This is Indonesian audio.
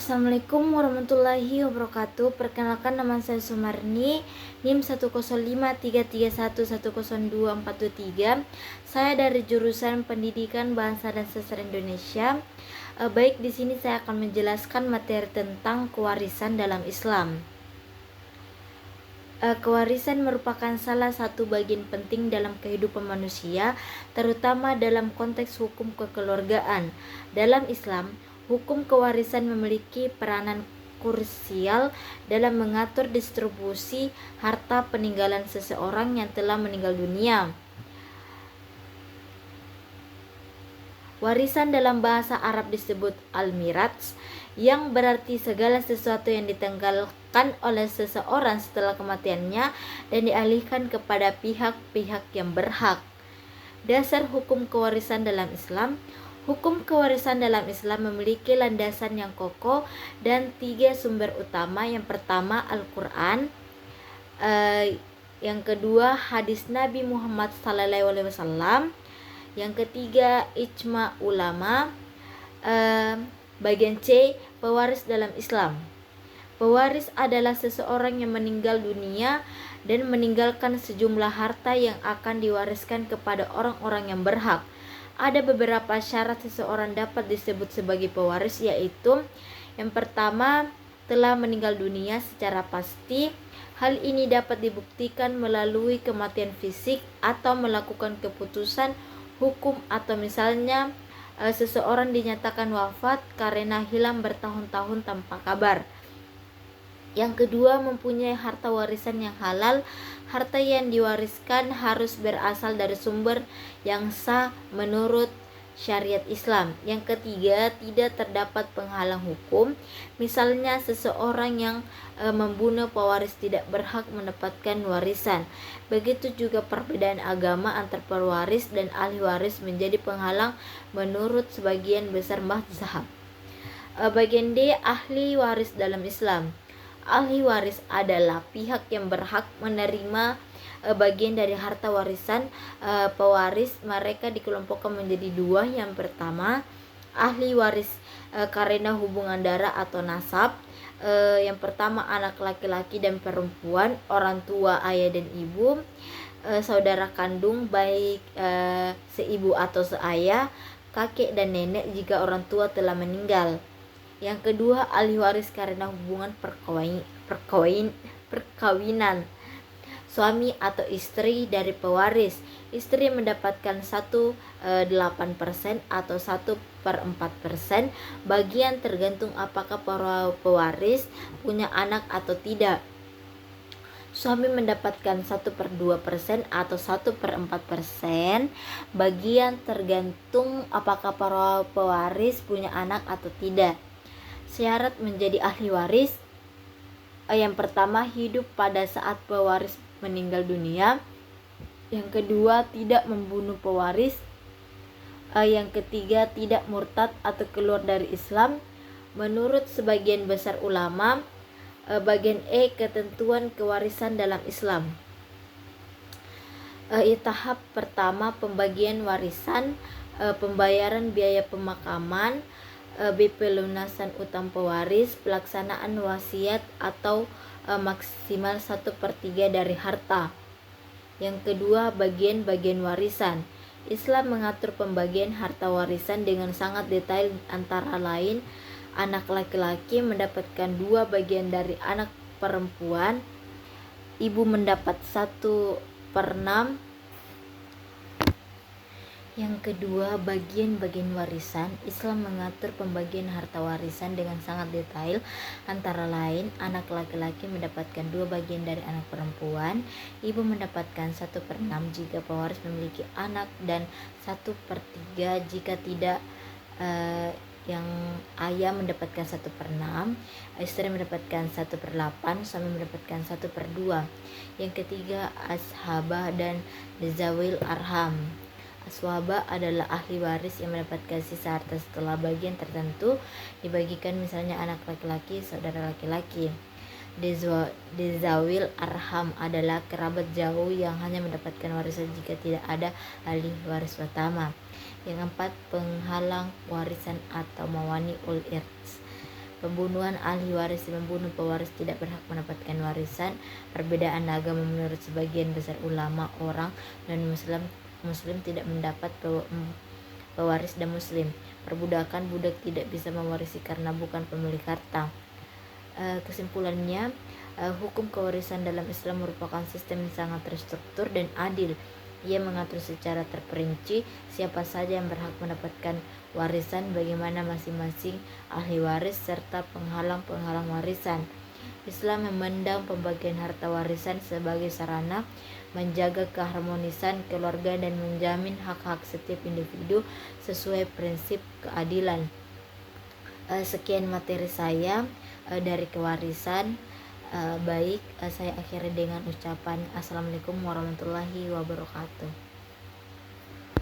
Assalamualaikum warahmatullahi wabarakatuh. Perkenalkan, nama saya Sumarni, NIM 10533110243. Saya dari jurusan Pendidikan Bahasa dan Sastra Indonesia. Baik, di sini saya akan menjelaskan materi tentang kewarisan dalam Islam. Kewarisan merupakan salah satu bagian penting dalam kehidupan manusia, terutama dalam konteks hukum kekeluargaan. Dalam Islam, hukum kewarisan memiliki peranan krusial dalam mengatur distribusi harta peninggalan seseorang yang telah meninggal dunia. Warisan dalam bahasa Arab disebut al-mirats, yang berarti segala sesuatu yang ditinggalkan oleh seseorang setelah kematiannya dan dialihkan kepada pihak-pihak yang berhak. Dasar hukum kewarisan dalam Islam. Hukum kewarisan dalam Islam memiliki landasan yang kokoh dan 3 sumber utama. Yang pertama Al-Quran, yang kedua hadis Nabi Muhammad SAW, yang ketiga ijma ulama. Bagian C, pewaris dalam Islam. Pewaris adalah seseorang yang meninggal dunia dan meninggalkan sejumlah harta yang akan diwariskan kepada orang-orang yang berhak. Ada beberapa syarat seseorang dapat disebut sebagai pewaris, yaitu yang pertama, telah meninggal dunia secara pasti. Hal ini dapat dibuktikan melalui kematian fisik atau melakukan keputusan hukum, atau misalnya seseorang dinyatakan wafat karena hilang bertahun-tahun tanpa kabar. Yang kedua, mempunyai harta warisan yang halal. Harta yang diwariskan harus berasal dari sumber yang sah menurut syariat Islam. Yang ketiga, tidak terdapat penghalang hukum. Misalnya seseorang yang membunuh pewaris tidak berhak mendapatkan warisan. Begitu juga perbedaan agama antar pewaris dan ahli waris menjadi penghalang menurut sebagian besar mazhab. Bagian D, ahli waris dalam Islam. Ahli waris adalah pihak yang berhak menerima bagian dari harta warisan pewaris. Mereka dikelompokkan menjadi 2. Yang pertama, ahli waris karena hubungan darah atau nasab. Yang pertama, anak laki-laki dan perempuan, orang tua, ayah dan ibu, saudara kandung baik seibu atau seayah, kakek dan nenek jika orang tua telah meninggal. Yang kedua, ahli waris karena hubungan perkawinan, suami atau istri dari pewaris. Istri mendapatkan 1/8% atau 1/4 bagian, tergantung apakah para pewaris punya anak atau tidak. Suami mendapatkan 1/2% atau 1/4 bagian, tergantung apakah para pewaris punya anak atau tidak. Syarat menjadi ahli waris. Yang pertama, hidup pada saat pewaris meninggal dunia. Yang kedua, tidak membunuh pewaris. Yang ketiga, tidak murtad atau keluar dari Islam menurut sebagian besar ulama. Bagian E, ketentuan kewarisan dalam Islam. Tahap pertama, pembagian warisan, pembayaran biaya pemakaman, B, pelunasan utang pewaris, pelaksanaan wasiat atau maksimal 1/3 dari harta. Yang kedua, bagian-bagian warisan. Islam mengatur pembagian harta warisan dengan sangat detail, antara lain anak laki-laki mendapatkan 2 bagian dari anak perempuan, ibu mendapat 1/6. Yang kedua, bagian-bagian warisan. Islam mengatur pembagian harta warisan dengan sangat detail, antara lain anak laki-laki mendapatkan 2 bagian dari anak perempuan, ibu mendapatkan 1/6 jika pewaris memiliki anak, dan 1/3 jika tidak. Yang ayah mendapatkan 1/6, istri mendapatkan 1/8, suami mendapatkan 1/2. Yang ketiga, ashabah dan zawil arham. Aswaba adalah ahli waris yang mendapatkan sisa harta setelah bagian tertentu dibagikan, misalnya anak laki-laki, saudara laki-laki. Dezawil arham adalah kerabat jauh yang hanya mendapatkan warisan jika tidak ada ahli waris utama. Yang keempat, penghalang warisan atau mawani ul irs. Pembunuhan ahli waris dan membunuh pewaris tidak berhak mendapatkan warisan. Perbedaan agama menurut sebagian besar ulama, orang dan muslim tidak mendapat pewaris dan muslim. Perbudakan, budak tidak bisa mewarisi karena bukan pemilik harta. Kesimpulannya, hukum kewarisan dalam Islam merupakan sistem yang sangat terstruktur dan adil. Ia mengatur secara terperinci siapa saja yang berhak mendapatkan warisan, bagaimana masing-masing ahli waris, serta penghalang-penghalang warisan. Islam memandang pembagian harta warisan sebagai sarana menjaga keharmonisan keluarga dan menjamin hak-hak setiap individu sesuai prinsip keadilan. Sekian materi saya dari kewarisan. Saya akhiri dengan ucapan Assalamualaikum warahmatullahi wabarakatuh.